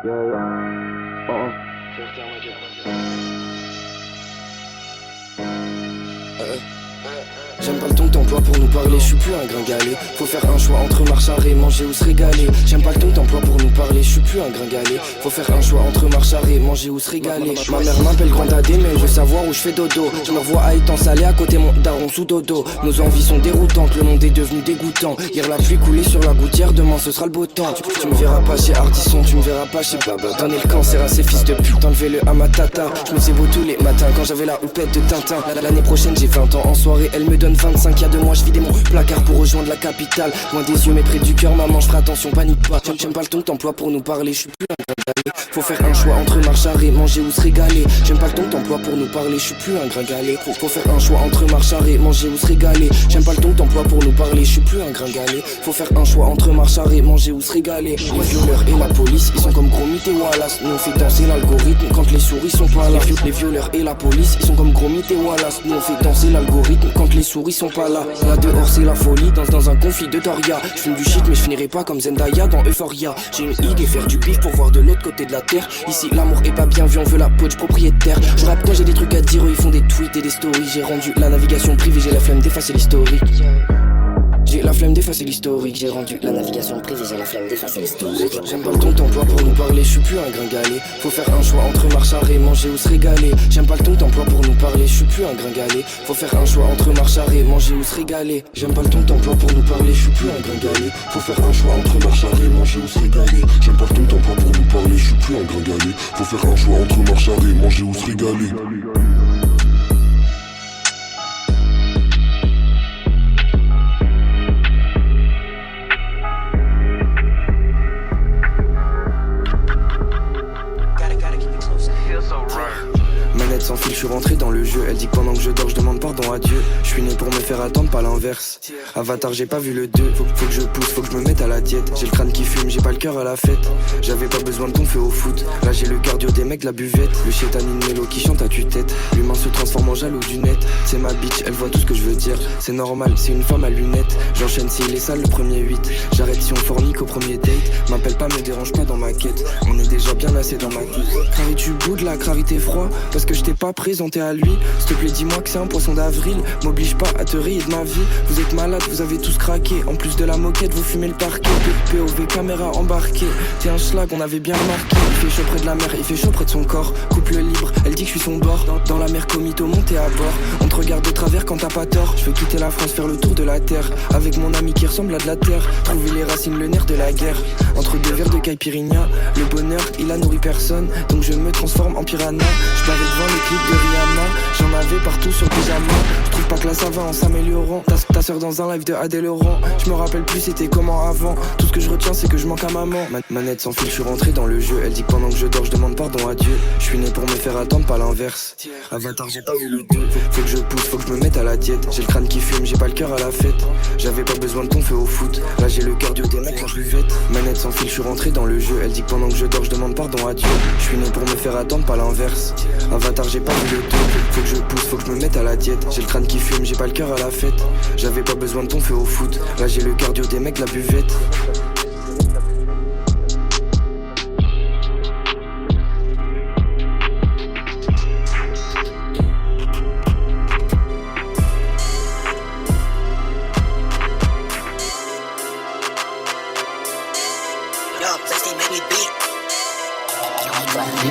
J'aime pas le ton que t'emploies pour nous parler, je suis plus un gringalet. Faut faire un choix entre marche arrêt, manger ou se régaler. J'aime pas le ton que t'emploies pour nous parler, je suis plus un gringalet. Faut faire un choix entre marche arrêt, manger ou se régaler. Ma mère m'appelle Grand Adé, mais elle veut savoir où je fais dodo. Je me revois à étant salé à côté mon daron sous dodo. Nos envies sont déroutantes, le monde est devenu dégoûtant. Hier la pluie coulait sur la gouttière, demain ce sera le beau temps. Tu me verras pas chez Ardisson, tu me verras pas chez Baba. Donner le cancer à ces fils de pute, enlever-le à ma tata. Je me faisais beau tous les matins quand j'avais la houppette de Tintin. L'année prochaine j'ai 20 ans, en soirée elle me donne 25. Y'a 2 mois je vidais mon placard pour rejoindre la capitale. Loin des yeux mais près du cœur, maman je ferai attention, panique pas. J'aime pas le ton que t'emploies pour nous parler, je suis plus un gringalet. Faut faire un choix entre marche arrêt, manger ou se régaler. J'aime pas le ton que t'emploies pour nous parler, je suis plus un gringalet. Faut faire un choix entre marche arrêt, manger ou se régaler. J'aime pas le ton que t'emploies pour nous parler, je suis plus un gringalet. Faut faire un choix entre marche arrêt, manger ou se régaler. Les violeurs et la police, ils sont comme Gromit et Wallace. Nous on fait danser l'algorithme quand les souris sont pas là. Les violeurs et la police, ils sont comme Gromit et Wallace. Nous on fait danser l'algorithme quand les souris sont pas là. Là dehors c'est la folie, dans un conflit de Doria. Je fume du shit mais je finirai pas comme Zendaya dans Euphoria. J'ai une idée, faire du pif pour voir de l'autre côté de la terre. Ici l'amour est pas bien vu, on veut la peau du propriétaire. Je rappe quand j'ai des trucs à dire, eux ils font des tweets et des stories. J'ai rendu la navigation privée, j'ai la flemme d'effacer l'historique. J'ai la flemme d'effacer l'historique, j'ai rendu la navigation privée, j'ai la flemme d'effacer l'historique. J'aime pas le ton que t'emploies pour nous parler, je suis plus un gringalet. Faut faire un choix entre marche arrêt, manger ou se régaler. J'aime pas le ton que t'emploies pour nous parler, je suis plus un gringalet. Faut faire un choix entre marche arrêt, manger ou se régaler. J'aime pas le ton que t'emploies pour nous parler, je suis plus un gringalet. Faut faire un choix entre marche arrêt, manger ou se régaler. J'aime pas le ton que t'emploies pour nous parler, je suis plus un gringalet. Faut faire un choix entre marche arrêt, manger ou se régaler. Manette sans fil, je suis rentré dans le jeu. Elle dit que pendant que je dors, je demande pardon à Dieu. Je suis né pour me faire attendre, pas l'inverse. Avatar, j'ai pas vu le 2. Faut que je pousse, faut que je me mette à la diète. J'ai le crâne qui fume, j'ai pas le cœur à la fête. J'avais pas besoin de ton feu au foot. Là j'ai le cardio des mecs de la buvette. Le chétanine mélo qui chante à tue-tête. L'humain se transforme en jaloux du net. C'est ma bitch, elle voit tout ce que je veux dire. C'est normal, c'est une femme à lunettes. J'enchaîne s'il est sale le premier 8. J'arrête si on fornique au premier date. M'appelle pas, me dérange pas dans ma quête. On est déjà bien assez dans ma quête. Cravi tu boudes là, Cravi t'es froid. Parce que je t'ai pas présenté à lui. S'il te plaît dis-moi que c'est un poisson d'avril. M'oblige pas à te rire de ma vie. Vous êtes malade, vous avez tous craqué. En plus de la moquette, vous fumez le parquet. POV caméra embarquée. T'es un schlag, on avait bien remarqué. Il fait chaud près de la mer, il fait chaud près de son corps. Couple libre, elle dit que je suis son bord. Dans la mer comito, monter à bord. On te regarde de travers quand t'as pas tort. Je veux quitter la France, faire le tour de la terre. Avec mon ami qui ressemble à de la terre. Trouver les racines, le nerf de la guerre. Entre deux verres de caipirinha. Le bonheur, il a nourri personne. Donc je me transforme en piranha. Je parais devant les clips de Rihanna. J'en avais partout sur le pyjama. Je trouve pas que là ça va en s'améliorant. Ta soeur dans un live de Adèle Laurent. Je me rappelle plus c'était comment avant. Tout ce que je retiens c'est que je manque à maman. Manette sans fil, je suis rentré dans le jeu. Elle dit que pendant que je dors je demande pardon à Dieu. Je suis né pour me faire attendre, pas l'inverse. Avatar j'ai pas vu le 2. Faut que je pousse, faut que je me mette à la diète. J'ai le crâne qui fume, j'ai pas le cœur à la fête. J'avais pas besoin de ton feu au foot. Là j'ai le cardio des mecs quand je buvette. Manette sans fil, je suis rentré dans le jeu. Elle dit que pendant que je dors je demande pardon à Dieu. Je suis né pour me faire attendre, pas l'inverse. Avatar j'ai pas vu le 2. Faut que je pousse, faut que je me mette à la diète. J'ai le crâne qui fume, j'ai pas le cœur à la fête. J'avais pas besoin de ton feu au foot. Là j'ai le cardio des mecs de la buvette.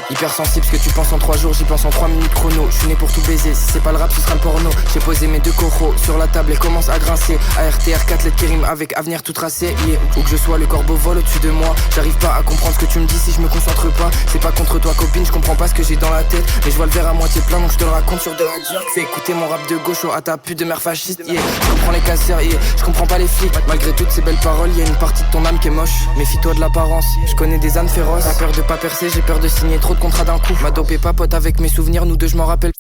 Hypersensible, ce que tu penses en 3 jours, j'y pense en 3 minutes chrono. Je suis né pour tout baiser, si c'est pas le rap ce sera le porno. J'ai posé mes 2 coraux sur la table et commence à grincer. ARTR 4 lettres qui riment avec avenir tout tracé, yeah. Où que je sois le corbeau vole au-dessus de moi. J'arrive pas à comprendre ce que tu me dis si je me concentre pas. C'est pas contre toi copine, je comprends pas ce que j'ai dans la tête. Mais je vois le verre à moitié plein donc je te le raconte sur de la jerk. Fais écouter mon rap de gauche à ta pute de mère fasciste, yeah. Je comprends les casseurs, yeah. Je comprends pas les flics. Malgré toutes ces belles paroles, y'a une partie de ton âme qui est moche. Méfie-toi de l'apparence, je connais des ânes féroces. T'as peur de pas percer, j'ai peur de signer trop de contrats d'un coup. M'a dopé pas pote avec mes souvenirs, nous deux je m'en rappelle.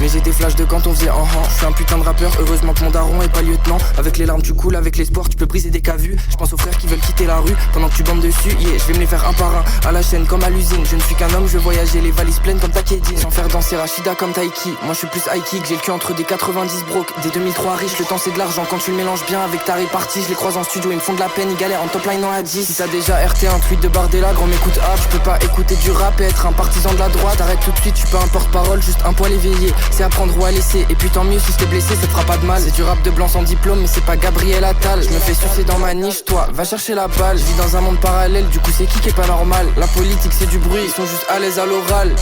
Mais j'ai des flashs de quand on faisait je suis un putain de rappeur, heureusement que mon daron est pas lieutenant. Avec les larmes tu coules, avec l'espoir tu peux briser des cas vus. Je pense aux frères qui veulent quitter la rue pendant que tu bandes dessus. Yeah, je vais me les faire un par un, à la chaîne comme à l'usine. Je ne suis qu'un homme, je veux voyager les valises pleines comme Takedi. Sans faire danser Rachida comme Taiki. Moi je suis plus high kick, j'ai le cul entre des 90 broke, des 2003 riches. Le temps c'est de l'argent quand tu le mélanges bien avec ta répartie. Je les croise en studio, ils me font de la peine, ils galèrent en top line dans la 10. Si t'as déjà RT un tweet de Bardella, gros m'écoute hop. Je peux pas écouter du rap et être un partisan de la droite. Arrête tout de suite, tu peux un porte-parole, juste un poil éveillé. C'est apprendre ou à laisser, et puis tant mieux si je t'ai blessé, ça te fera pas de mal. C'est du rap de blanc sans diplôme, mais c'est pas Gabriel Attal. Je me fais sucer dans ma niche, toi, va chercher la balle. Je vis dans un monde parallèle, du coup c'est qui est pas normal. La politique c'est du bruit, ils sont juste à l'aise à l'oral.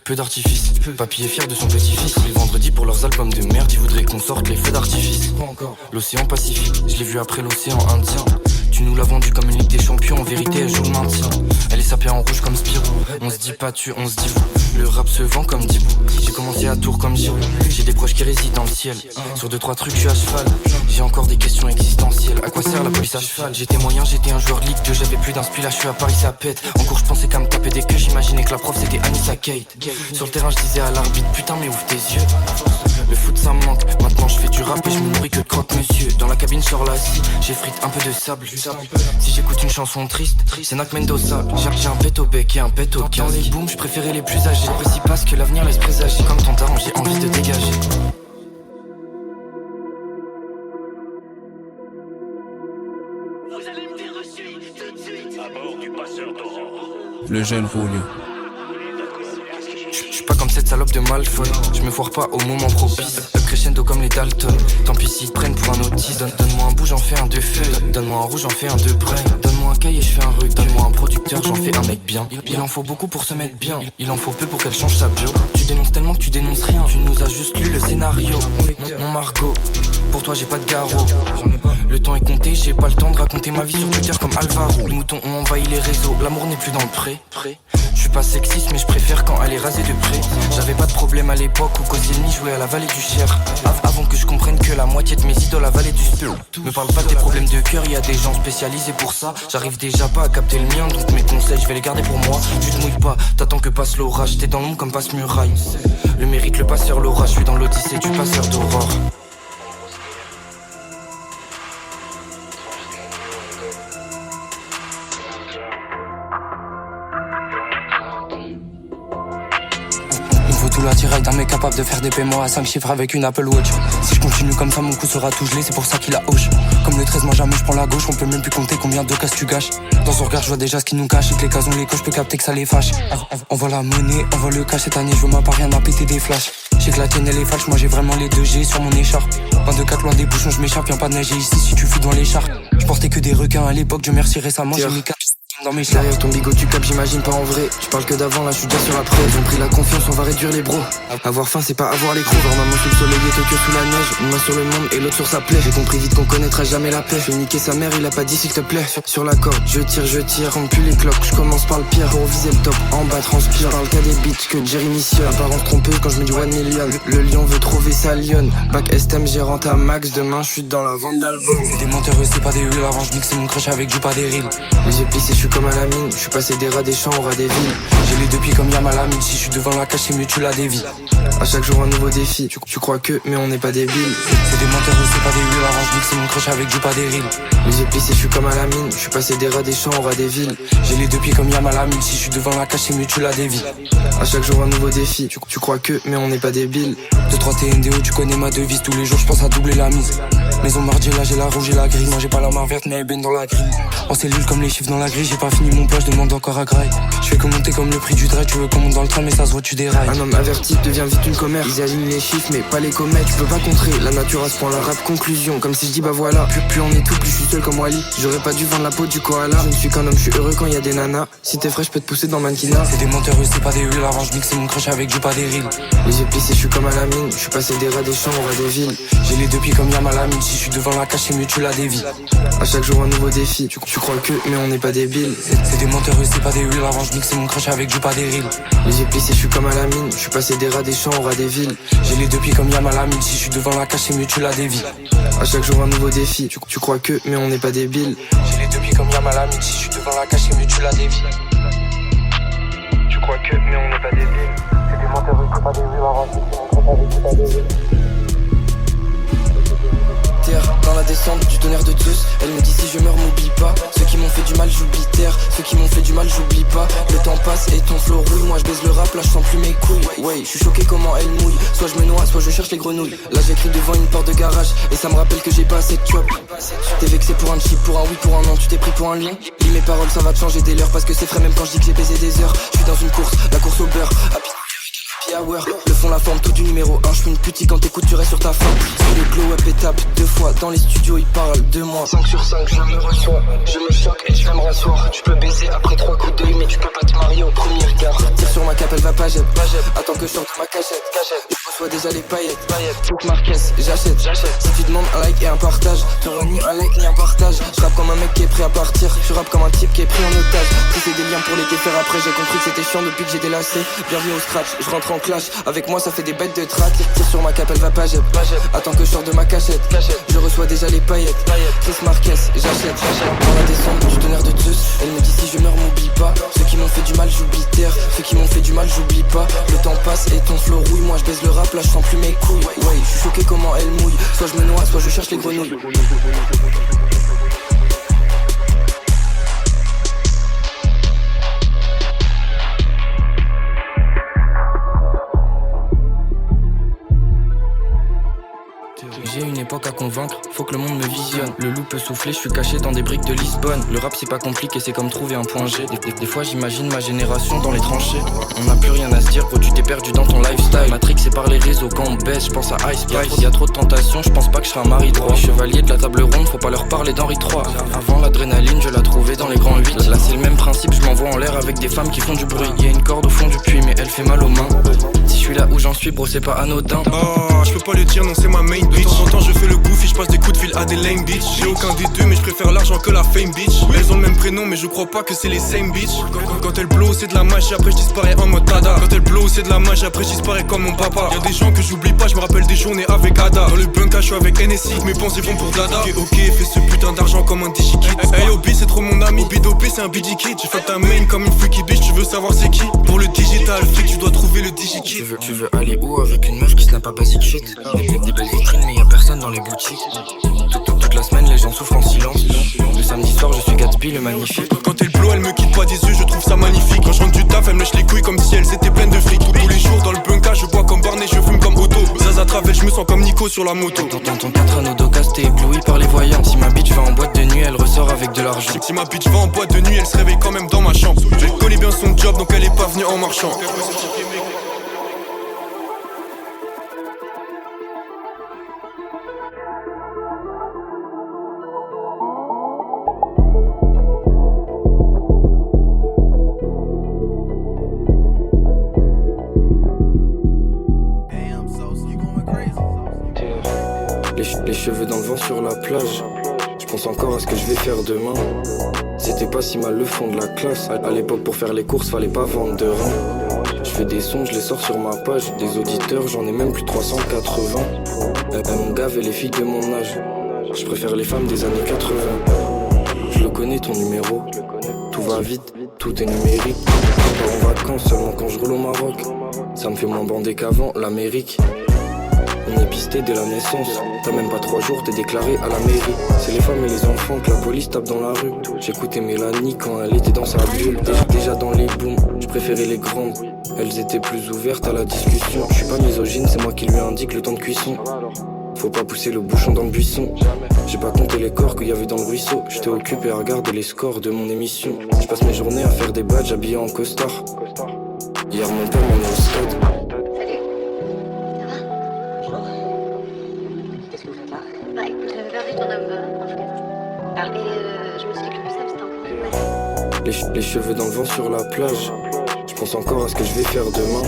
Peu d'artifice, papy est fier de son petit-fils. Les vendredis pour leurs albums de merde, ils voudraient qu'on sorte les feux d'artifice. L'océan Pacifique, je l'ai vu après l'océan Indien. Tu nous l'as vendu comme une Ligue des Champions, en vérité elle joue le maintien. Elle est sapée en rouge comme Spirou. On se dit pas tu, on se dit vous. Le rap se vend comme Dibou. J'ai commencé à Tours comme Giroud. J'ai des proches qui résident dans le ciel. Sur 2-3 trucs je suis à cheval. J'ai encore des questions existentielles. À quoi sert la police à cheval? J'étais moyen, j'étais un joueur Ligue 2. J'avais plus d'inspi, là je suis à Paris, ça pète. En cours je pensais qu'à me taper des queues. J'imaginais que la prof c'était Anissa Kate. Sur le terrain je disais à l'arbitre, putain mais ouvre tes yeux. Le foot ça me manque, maintenant je fais du rap et je me nourris que de croque monsieur. Dans la cabine je sors la scie, j'ai frite un peu de sable. Si j'écoute une chanson triste, c'est Nak Mendoza. J'ai un pet au bec et un pet au casque. Dans les booms je préférais les plus âgés. J'apprécie pas ce que l'avenir laisse présager. Comme ton daron j'ai envie de dégager. Vous allez me dire reçu tout de suite. À bord du passeur d'Aurore. Le jeune Julio. Je suis pas comme cette salope de Malfoy. Je me foire pas au moment propice. Crescendo comme les Dalton. Tant pis s'ils te prennent pour un autiste. Donne-moi un bout, j'en fais un de feuille. Donne-moi un rouge, j'en fais un de brain. Donne-moi un cahier, je fais un recueil. Donne-moi un producteur, j'en fais un mec bien. Il en faut beaucoup pour se mettre bien. Il en faut peu pour qu'elle change sa bio. Tu dénonces tellement que tu dénonces rien. Tu nous as juste lu le scénario. Non Margot, pour toi j'ai pas de garrot. Le temps est compté, j'ai pas le temps de raconter ma vie sur Twitter comme Alvaro. Les moutons ont envahi les réseaux, l'amour n'est plus dans le pré. Je suis pas sexiste mais je préfère quand elle est rasée de près. J'avais pas de problème à l'époque où Koscielny jouait à la vallée du Cher. Avant que je comprenne que la moitié de mes idoles la vallée du Speu. Me parle pas des problèmes de cœur, y a des gens spécialisés pour ça. J'arrive déjà pas à capter le mien, donc mes conseils je vais les garder pour moi. Tu te mouilles pas, t'attends que passe l'orage. T'es dans l'ombre comme passe muraille. Le mérite le passeur l'orage, je suis dans l'odyssée du passeur d'Aurore. Tout l'attirail d'un mec capable de faire des paiements à 5 chiffres avec une Apple Watch. Si je continue comme ça mon cou sera tout gelé, c'est pour ça qu'il a hoche. Comme le 13 moi jamais je prends la gauche, on peut même plus compter combien de cases tu gâches. Dans son regard je vois déjà ce qui nous cache, et que les cases on les coche, je peux capter que ça les fâche. Envoie la monnaie, envoie le cash, cette année je veux ma part, rien à péter des flashs. J'ai que la tienne elle est falche, moi j'ai vraiment les 2G sur mon écharpe. 24 loin des bouchons, je m'échappe, y'a pas de neige ici si tu fous dans l'écharpe. Je portais que des requins à l'époque, Dieu merci récemment j'ai mis 4 dans mes chats. Derrière ton bigot tu capes, j'imagine pas en vrai. Tu parles que d'avant, là je suis déjà sur après. Ils ont pris la confiance, on va réduire les bros. Avoir faim c'est pas avoir les crocs. Voir maman sous le soleil et Tokyo sous la neige. Une main sur le monde et l'autre sur sa plaie. J'ai compris vite qu'on connaîtra jamais la paix. Je vais niquer sa mère, il a pas dit s'il te plaît. Sur la corde, je tire, compte plus les cloques. Je commence par le pire pour viser le top. En bas transpire, parle qu'à des bitches que Jerry missionne. Apparence trompeuse quand je me dis 1 million. Le lion veut trouver sa lionne. Bac STM, j'ai renté à max. Demain je suis dans la vente d'albums. C'est des menteurs, c'est pas des huiles. Avant je mixe mon crush avec du pas des reels. Les yeux plissés, je suis comme à la mine. Je suis passé des rats des champs aux rats des villes. J'ai les deux pieds comme Yamalamine. Si je suis devant la cache c'est mieux tu la dévis. À chaque jour un nouveau défi. Tu crois que mais on n'est pas débiles. C'est des menteurs c'est pas des huiles. Avant je mixe mon crush avec du pas des reels. Les yeux plissés, je suis comme à la mine. Je suis passé des rats des champs aux rats des villes. J'ai les deux pieds comme Yamalamine. Si je suis devant la cache c'est mieux tu la dévis. À chaque jour un nouveau défi. Tu crois que mais on n'est pas débiles. 2-3 TNDO tu connais ma devise. Tous les jours je pense à doubler la mise. Maison Margiela j'ai la rouge et la grise. Moi j'ai pas la main verte mais elle baigne dans la grille. En cellule comme les chiffres dans la grille. J'ai pas fini mon plat, je demande encore à graille. Je fais commenter comme le prix du dray. Tu veux qu'on monte dans le train mais ça se voit tu dérailles. Un homme averti devient vite une commère. Ils alignent les chiffres mais pas les comètes. Tu peux pas contrer la nature à ce point. La rap conclusion comme si je dis bah voilà. Plus on est tout, plus je suis seul comme Wally. J'aurais pas dû vendre la peau du koala. Je ne suis qu'un homme, je suis heureux quand y a des nanas. Si t'es frais je peux te pousser dans mannequinat. C'est des menteurs c'est pas des huiles. Avant je mixe mon crush avec du pas des reels. Les yeux plissés, je suis comme à la mine. Je suis passé des rats des champs aux rats des villes. J'ai les deux pieds comme Yamalamine. Si je suis devant la cage, c'est mieux tu la dévis. À chaque jour un nouveau défi. Tu crois que, mais on n'est pas débiles. C'est des menteurs, c'est pas des reals. Avant je mixais mon crush avec du pas des reels. Les yeux plissés, je suis comme à la mine. Je suis passé des rats des champs aux rats des villes. J'ai les deux pieds comme Yamal Hamid. Si je suis devant la cage, c'est mieux tu la dévis. À chaque jour un nouveau défi. Tu crois que, mais on n'est pas débiles. J'ai les deux pieds comme Yamal Hamid. Si je suis devant la cage, c'est mieux tu la dévis. Tu crois que, mais on n'est pas débiles. C'est des menteurs, c'est pas des reals. Avant je mixais mon crush avec du pas des villes. Dans la descente du tonnerre de Zeus, elle me dit si je meurs m'oublie pas. Ceux qui m'ont fait du mal j'oublie terre, ceux qui m'ont fait du mal j'oublie pas. Le temps passe et ton flow rouille, moi je baise le rap, là je sens plus mes couilles. Ouais, je suis choqué comment elle mouille, soit je me noie, soit je cherche les grenouilles. Là j'écris devant une porte de garage et ça me rappelle que j'ai pas assez de chop. T'es vexé pour un chip, pour un oui, pour un non, tu t'es pris pour un lion. Lis mes paroles, ça va te changer des leurs parce que c'est frais même quand je dis que j'ai baisé des heures. Je suis dans une course, la course au beurre. Hour. Le fond, la forme, tout du numéro 1. Je suis une pute quand t'écoutes, tu restes sur ta fin. C'est le glow up et tape 2 fois. Dans les studios, ils parlent de moi. 5 sur 5, je me reçois. Je me choque et je vais me rasseoir. Tu peux baiser après 3 coups d'œil, mais tu peux pas te marier au premier regard. Tire sur ma cape, elle va pas jette. Attends que je sorte ma cachette. Je reçois déjà les paillettes. Toute Marquez, j'achète. Si tu demandes un like et un partage, t'auras ni un like ni un partage. Je rappe comme un mec qui est prêt à partir. Je rappe comme un type qui est pris en otage. Tisser des liens pour les défaire après. J'ai compris que c'était chiant depuis que j'étais lassé. Bienvenue au scratch, je rentre en clash. Avec moi ça fait des bêtes de track. Tire sur ma cape, elle va pas jette. Attends que je sors de ma cachette. Je reçois déjà les paillettes. Chris Marquez, j'achète. Dans la descente du tonnerre de Zeus, elle me dit si je meurs m'oublie pas. Ceux qui m'ont fait du mal j'oublie terre, ceux qui m'ont fait du mal j'oublie pas. Le temps passe et ton flow rouille, moi je baise le rap, là je sens plus mes couilles. Ouais, je suis choqué comment elle mouille. Soit je me noie, soit je cherche les grenouilles. J'ai une époque à convaincre, faut que le monde me visionne. Le loup peut souffler, je suis caché dans des briques de Lisbonne. Le rap c'est pas compliqué, c'est comme trouver un point G. Des fois j'imagine ma génération dans les tranchées. On n'a plus rien à se dire, gros tu t'es perdu dans ton lifestyle. Matrix c'est par les réseaux, quand on baisse, je pense à Ice Spice. Y'a trop de tentations, je pense pas que je serai un mari droit. Les chevaliers de la table ronde, faut pas leur parler d'Henri III. Avant l'adrénaline, je la trouvais dans les grands 8. Là c'est le même principe, je m'envoie en l'air avec des femmes qui font du bruit. Y'a une corde au fond du puits, mais elle fait mal aux mains. Si je suis là où j'en suis, bro c'est pas anodin. Oh, je peux pas le dire, non c'est ma main bitch. De temps en temps je fais le goofy, je passe des coups de fil à des lame bitch. J'ai aucun des deux mais je préfère l'argent que la fame bitch. Elles ont le même prénom mais je crois pas que c'est les same bitch. Quand elle blow c'est de la magie, après je disparais en mode tada. Quand elle blow c'est de la magie, après je disparais comme mon papa. Y'a des gens que j'oublie pas, je me rappelle des journées avec Ada. Dans le bunker je suis avec NSI, mes pensées vont pour Dada. Ok, fais ce putain d'argent comme un digikit. Hey Obi c'est trop mon ami, Obi c'est un bidikit. J'ai fait ta main comme une freaky bitch, tu veux savoir c'est qui? Pour le digital freak tu dois trouver le digikit. Tu veux aller où avec une meuf qui snap pas basic shit? Des belles vitrines mais y'a personne dans les boutiques. Toute la semaine les gens souffrent en silence. Le samedi soir je suis Gatsby le magnifique. Quand elle blow elle me quitte pas des yeux, je trouve ça magnifique. Quand je rentre du taf elle me lèche les couilles comme si elles étaient pleines de fric. Tous les jours dans le bunker je bois comme Barney, je fume comme Otto. Zaza travel je me sens comme Nico sur la moto. Dans ton 4 anneaux d'Ocas t'es ébloui par les voyants. Si ma bitch va en boîte de nuit elle ressort avec de l'argent. Si ma bitch va en boîte de nuit elle se réveille quand même dans ma chambre. Elle connaît bien son job donc elle est pas venue en marchant. Les cheveux dans le vent sur la plage. Je pense encore à ce que je vais faire demain. C'était pas si mal le fond de la classe. À l'époque pour faire les courses fallait pas vendre de rein. Je fais des sons, je les sors sur ma page. Des auditeurs j'en ai même plus 380. Elles me gavent et les filles de mon âge. Je préfère les femmes des années 80. Je le connais ton numéro. Tout va vite, tout est numérique. Je pars en vacances seulement quand je roule au Maroc. Ça me fait moins bander qu'avant l'Amérique. On est pisté dès la naissance. T'as même pas 3 jours, t'es déclaré à la mairie. C'est les femmes et les enfants que la police tape dans la rue. J'écoutais Mélanie quand elle était dans sa bulle. Déjà dans les booms, je préférais les grandes. Elles étaient plus ouvertes à la discussion. Je suis pas misogyne, c'est moi qui lui indique le temps de cuisson. Faut pas pousser le bouchon dans le buisson. J'ai pas compté les corps qu'il y avait dans le ruisseau. J'étais occupé à regarder les scores de mon émission. Je passe mes journées à faire des badges habillés en costard. Hier mon père m'en est au stade. Les cheveux dans le vent sur la plage. Je pense encore à ce que je vais faire demain.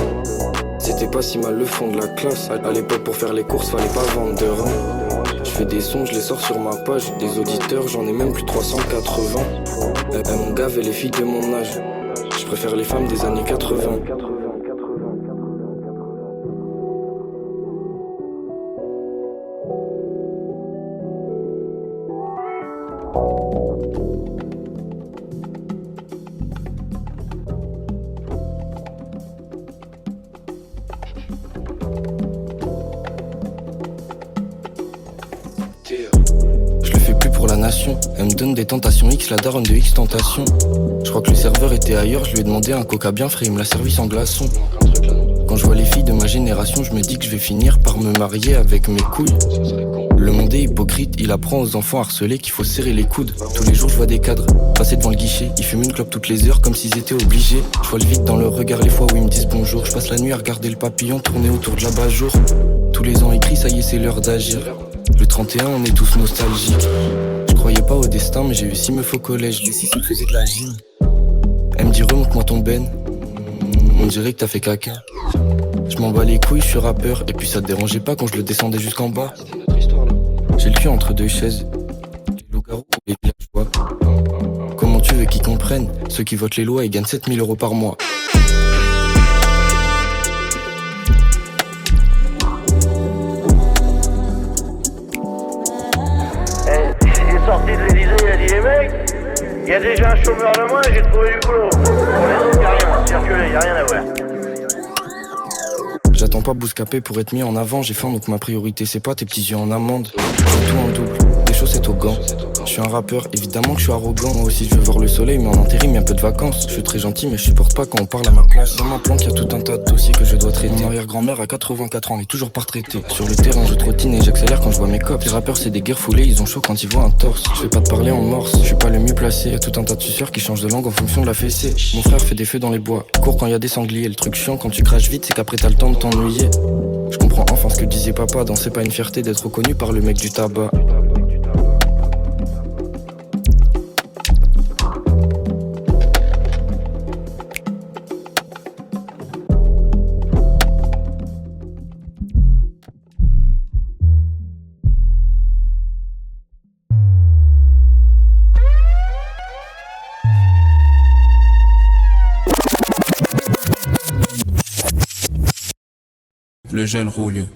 C'était pas si mal le fond de la classe. À l'époque pour faire les courses fallait pas vendre de rein. Je fais des sons, je les sors sur ma page. Des auditeurs, j'en ai même plus 380. Mon gave et les filles de mon âge. Je préfère les femmes des années 80. Je le fais plus pour la nation. Elle me donne des tentations X, la daronne de X tentation. Je crois que le serveur était ailleurs, je lui ai demandé un coca bien frais, il me l'a servi sans glaçon. Quand je vois les filles de ma génération, je me dis que je vais finir par me marier avec mes couilles. Le monde est hypocrite, il apprend aux enfants harcelés qu'il faut serrer les coudes. Tous les jours je vois des cadres passer devant le guichet, ils fument une clope toutes les heures comme s'ils étaient obligés. Je vois le vide dans leur regard les fois où ils me disent bonjour. Je passe la nuit à regarder le papillon tourner autour de l'abat-jour. Tous les ans écrit, ça y est c'est l'heure d'agir. Le 31 on est tous nostalgiques. Je croyais pas au destin mais j'ai eu 6 meufs au collège. Les 6 on faisait de la gym. Elle me dit remonte-moi ton ben. On dirait que t'as fait caca. Je m'en bats les couilles, je suis rappeur. Et puis ça te dérangeait pas quand je le descendais jusqu'en bas. J'ai le cul entre deux chaises. Les loups-garous pour les villageois. Comment tu veux qu'ils comprennent? Ceux qui votent les lois ils gagnent 7000 € par mois. Il est sorti de l'Elysée, il a dit les mecs, il y a déjà un chômeur de moins et j'ai trouvé du boulot. Pour les autres, y'a rien, circuler, y'a rien à voir. J'attends pas Bouscapé pour être mis en avant. J'ai faim donc ma priorité c'est pas tes petits yeux en amande. J'ai tout en double, des chaussettes aux gants. Je suis un rappeur, évidemment que je suis arrogant. Moi aussi je veux voir le soleil mais en intérim y'a peu de vacances. Je suis très gentil mais je supporte pas quand on parle à ma place. Dans ma planque y'a tout un tas de dossiers que je dois traiter. Mon arrière-grand-mère a 84 ans, elle est toujours pas retraitée. Sur le terrain je trottine et j'accélère quand je vois mes cops. Les rappeurs c'est des guerres foulées, ils ont chaud quand ils voient un torse. Je vais pas te parler en morse, je suis pas le mieux placé. Y'a tout un tas de suceurs qui changent de langue en fonction de la fessée. Mon frère fait des feux dans les bois, court quand y a des sangliers. Le truc chiant quand tu craches vite c'est qu'après t'as le temps de t'ennuyer. Je comprends enfin ce que disait papa, danser pas une fierté d'être reconnu par le mec du tabac. Le jeune Roulieu.